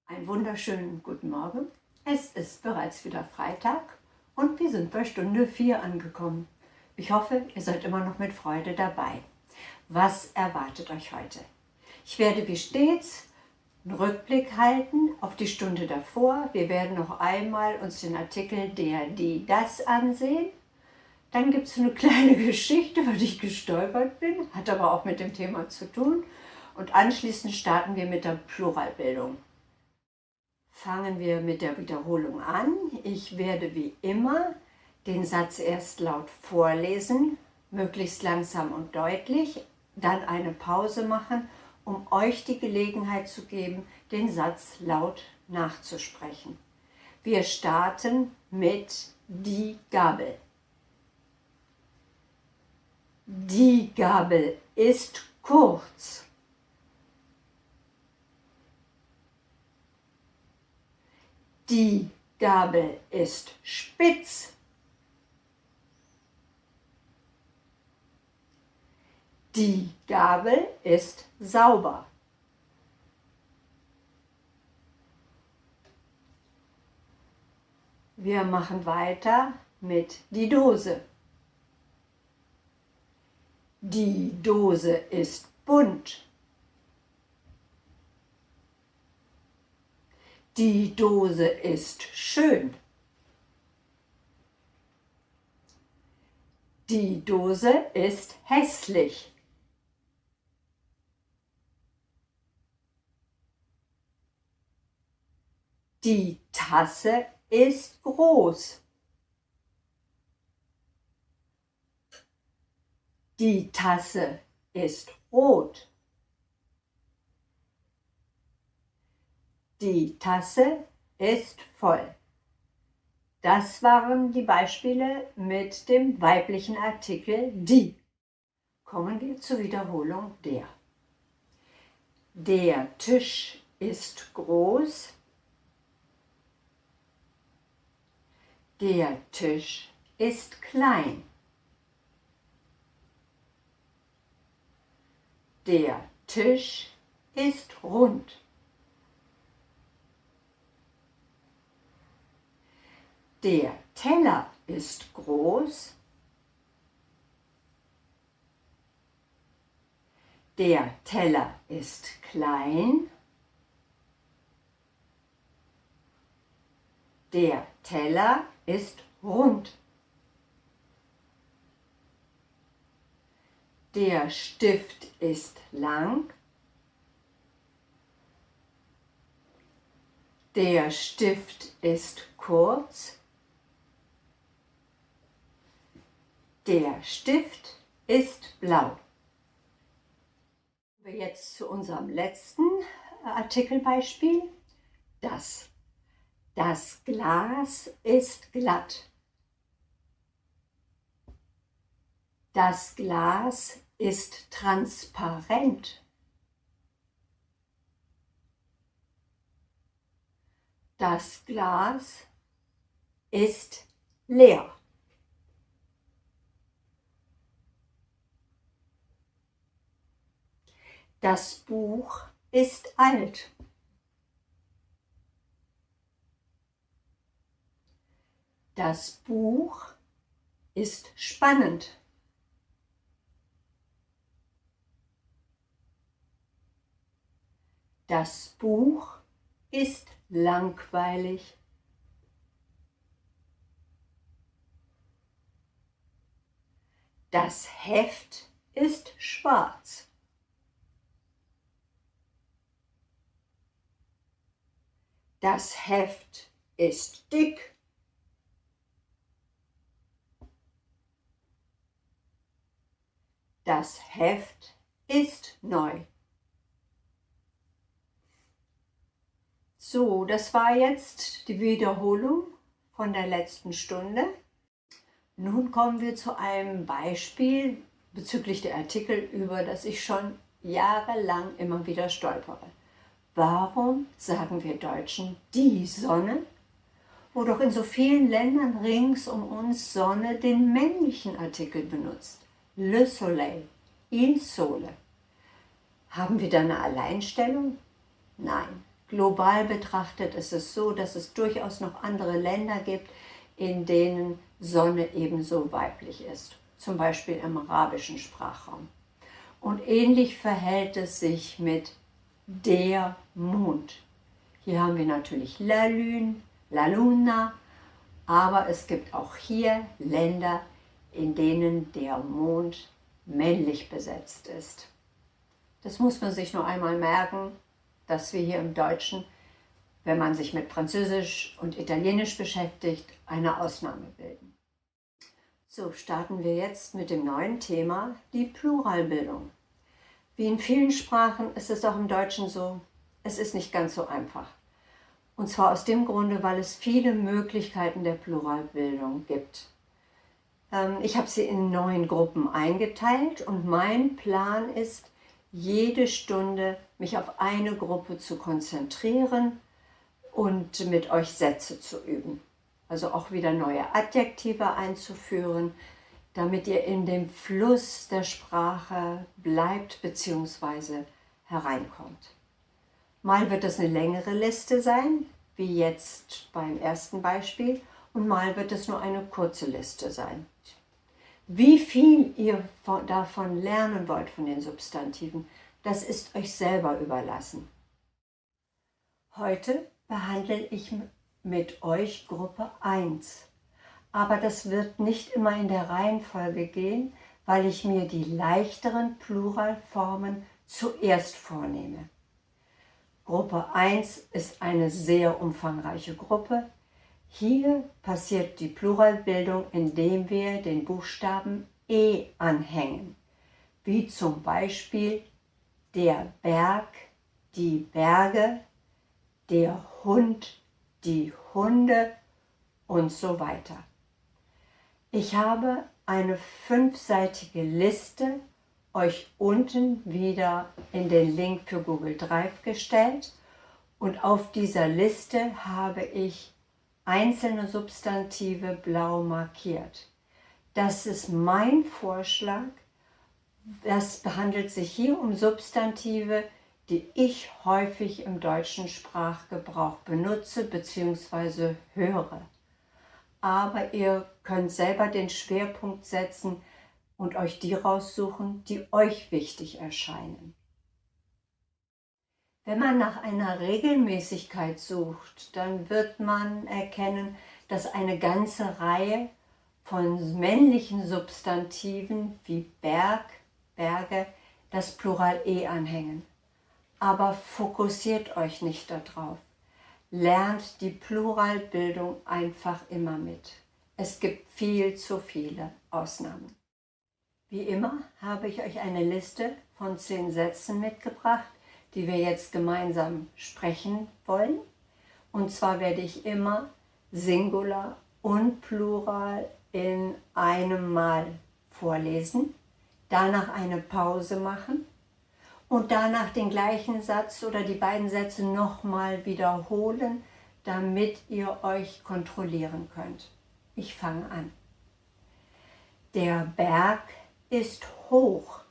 Einen wunderschönen guten Morgen. Es ist bereits wieder Freitag und wir sind bei Stunde 4 angekommen. Ich hoffe, ihr seid immer noch mit Freude dabei. Was erwartet euch heute? Ich werde wie stets einen Rückblick halten auf die Stunde davor. Wir werden noch einmal uns den Artikel der, die, das ansehen. Dann gibt es eine kleine Geschichte, über die ich gestolpert bin, hat aber auch mit dem Thema zu tun. Und anschließend starten wir mit der Pluralbildung. Fangen wir mit der Wiederholung an. Ich werde wie immer den Satz erst laut vorlesen, möglichst langsam und deutlich, dann eine Pause machen, um euch die Gelegenheit zu geben, den Satz laut nachzusprechen. Wir starten mit die Gabel. Die Gabel ist kurz. Die Gabel ist spitz. Die Gabel ist sauber. Wir machen weiter mit die Dose. Die Dose ist bunt. Die Dose ist schön. Die Dose ist hässlich. Die Tasse ist groß. Die Tasse ist rot. Die Tasse ist voll. Das waren die Beispiele mit dem weiblichen Artikel die. Kommen wir zur Wiederholung der. Der Tisch ist groß. Der Tisch ist klein. Der Tisch ist rund. Der Teller ist groß. Der Teller ist klein. Der Teller ist rund. Der Stift ist lang. Der Stift ist kurz. Der Stift ist blau. Wir jetzt zu unserem letzten Artikelbeispiel. Das. Das Glas ist glatt. Das Glas ist transparent. Das Glas ist leer. Das Buch ist alt. Das Buch ist spannend. Das Buch ist langweilig. Das Heft ist schwarz. Das Heft ist dick. Das Heft ist neu. So, das war jetzt die Wiederholung von der letzten Stunde. Nun kommen wir zu einem Beispiel bezüglich der Artikel, über das ich schon jahrelang immer wieder stolpere. Warum sagen wir Deutschen die Sonne, wo doch in so vielen Ländern rings um uns Sonne den männlichen Artikel benutzt? Le Soleil, il Sole. Haben wir da eine Alleinstellung? Nein, Global betrachtet ist es so, dass es durchaus noch andere Länder gibt, in denen Sonne ebenso weiblich ist, zum Beispiel im arabischen Sprachraum. Und ähnlich verhält es sich mit der Mond. Hier haben wir natürlich la Lune, la Luna, aber es gibt auch hier Länder, in denen der Mond männlich besetzt ist. Das muss man sich nur einmal merken, dass wir hier im Deutschen, wenn man sich mit Französisch und Italienisch beschäftigt, eine Ausnahme bilden. So, starten wir jetzt mit dem neuen Thema, die Pluralbildung. Wie in vielen Sprachen ist es auch im Deutschen so, es ist nicht ganz so einfach. Und zwar aus dem Grunde, weil es viele Möglichkeiten der Pluralbildung gibt. Ich habe sie in 9 Gruppen eingeteilt und mein Plan ist, jede Stunde mich auf eine Gruppe zu konzentrieren und mit euch Sätze zu üben. Also auch wieder neue Adjektive einzuführen, damit ihr in dem Fluss der Sprache bleibt bzw. hereinkommt. Mal wird es eine längere Liste sein, wie jetzt beim ersten Beispiel, und mal wird es nur eine kurze Liste sein. Wie viel ihr davon lernen wollt, von den Substantiven, das ist euch selber überlassen. Heute behandle ich mit euch Gruppe 1. Aber das wird nicht immer in der Reihenfolge gehen, weil ich mir die leichteren Pluralformen zuerst vornehme. Gruppe 1 ist eine sehr umfangreiche Gruppe. Hier passiert die Pluralbildung, indem wir den Buchstaben E anhängen, wie zum Beispiel der Berg, die Berge, der Hund, die Hunde und so weiter. Ich habe eine 5-seitige Liste euch unten wieder in den Link für Google Drive gestellt und auf dieser Liste habe ich einzelne Substantive blau markiert. Das ist mein Vorschlag. Das handelt sich hier um Substantive, die ich häufig im deutschen Sprachgebrauch benutze bzw. höre. Aber ihr könnt selber den Schwerpunkt setzen und euch die raussuchen, die euch wichtig erscheinen. Wenn man nach einer Regelmäßigkeit sucht, dann wird man erkennen, dass eine ganze Reihe von männlichen Substantiven wie Berg, Berge, das Plural E anhängen. Aber fokussiert euch nicht darauf. Lernt die Pluralbildung einfach immer mit. Es gibt viel zu viele Ausnahmen. Wie immer habe ich euch eine Liste von 10 Sätzen mitgebracht, die wir jetzt gemeinsam sprechen wollen. Und zwar werde ich immer Singular und Plural in einem Mal vorlesen, danach eine Pause machen und danach den gleichen Satz oder die beiden Sätze nochmal wiederholen, damit ihr euch kontrollieren könnt. Ich fange an. Der Berg ist hoch.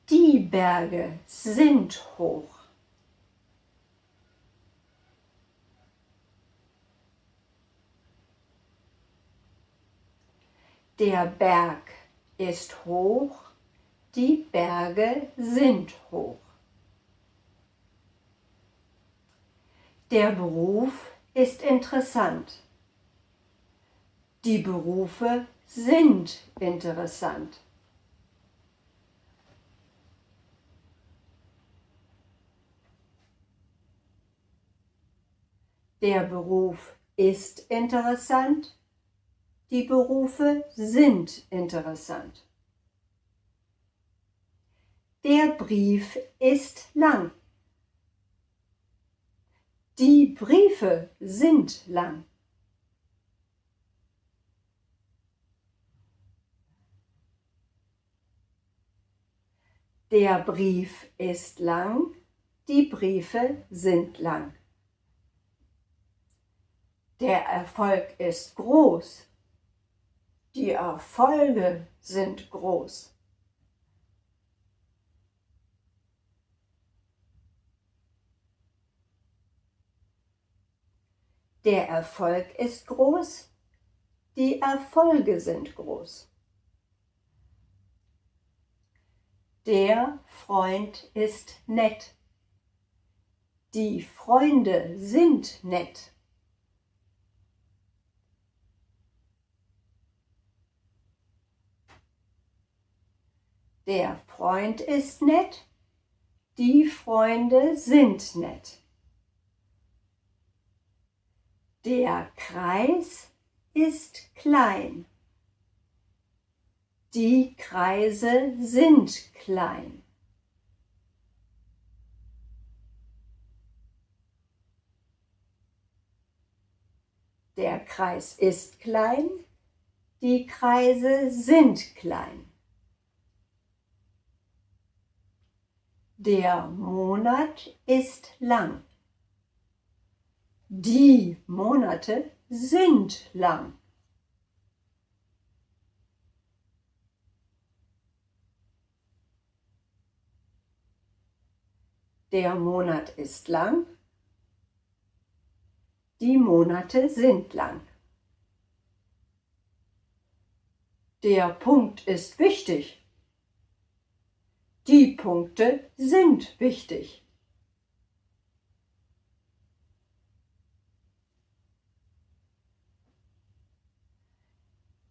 Die Berge sind hoch. Der Berg ist hoch. Die Berge sind hoch. Der Beruf ist interessant. Die Berufe sind interessant. Der Beruf ist interessant. Die Berufe sind interessant. Der Brief ist lang. Die Briefe sind lang. Der Brief ist lang. Die Briefe sind lang. Der Erfolg ist groß. Die Erfolge sind groß. Der Erfolg ist groß. Die Erfolge sind groß. Der Freund ist nett. Die Freunde sind nett. Der Freund ist nett. Die Freunde sind nett. Der Kreis ist klein. Die Kreise sind klein. Der Kreis ist klein. Die Kreise sind klein. Der Monat ist lang. Die Monate sind lang. Der Monat ist lang. Die Monate sind lang. Der Punkt ist wichtig. Die Punkte sind wichtig.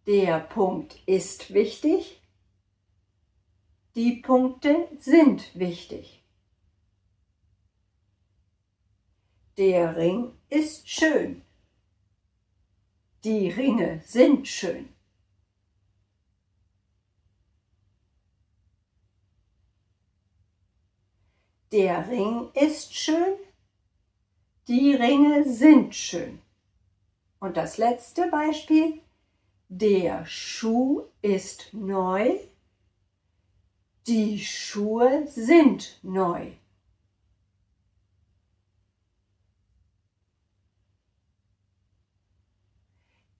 Der Punkt ist wichtig. Die Punkte sind wichtig. Der Ring ist schön. Die Ringe sind schön. Der Ring ist schön. Die Ringe sind schön. Und das letzte Beispiel. Der Schuh ist neu. Die Schuhe sind neu.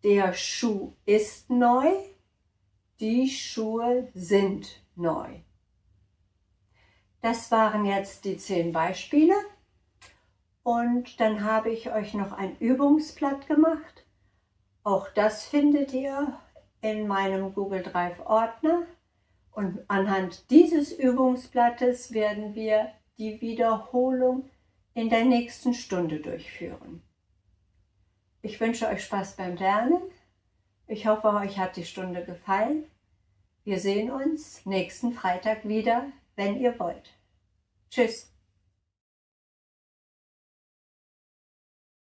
Der Schuh ist neu. Die Schuhe sind neu. Das waren jetzt die 10 Beispiele. Und dann habe ich euch noch ein Übungsblatt gemacht. Auch das findet ihr in meinem Google Drive Ordner. Und anhand dieses Übungsblattes werden wir die Wiederholung in der nächsten Stunde durchführen. Ich wünsche euch Spaß beim Lernen. Ich hoffe, euch hat die Stunde gefallen. Wir sehen uns nächsten Freitag wieder, wenn ihr wollt. Tschüss.